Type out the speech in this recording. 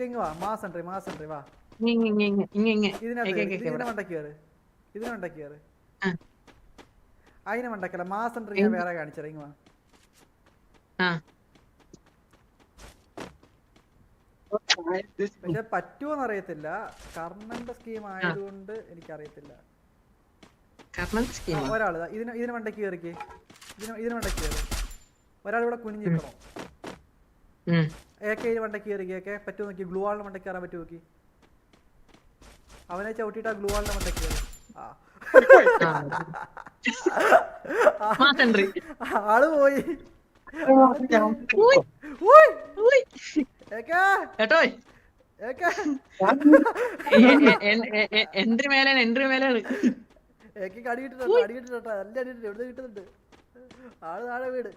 ഇങ്ങ് വാ, mass entry വാ. ഇതിനകത്ത് ഇതിനെ മണ്ടക്ക് കയറ്. അതിനെ മണ്ടക്കല്ല, മാസ് എൻട്രി ഞാൻ വേറെ കാണിച്ചത്. ഇങ്ങ് വാ. പക്ഷെ പറ്റുമോന്ന് അറിയത്തില്ല, കർണന്റെ സ്കീം ആയതുകൊണ്ട് എനിക്കറിയത്തില്ല. ഒരാള് ഇതിന് മണ്ടക്ക് കയറിക്ക്, ഇതിന് മണ്ടക്ക് കയറി. ഒരാൾ ഇവിടെ കുനിഞ്ഞിരിക്കണോ? ഇതിന് മണ്ടക്ക് കയറി. പറ്റുമോ നോക്കി, ഗ്ലൂ വാളിന്റെ മണ്ടക്ക് കയറാൻ പറ്റുമോ നോക്കി. അവനെ ചവിട്ടിട്ട് ആ ഗ്ലൂ വാളിന്റെ മണ്ടക്ക് കയറി. ആള് പോയി. എൻട്രി മേലാണ്. അടിയിട്ടിട്ടോ, നല്ല അടിയിട്ടിട്ട് എവിടെ കിട്ടുന്നുണ്ട്. ആള് താഴെ വീട്.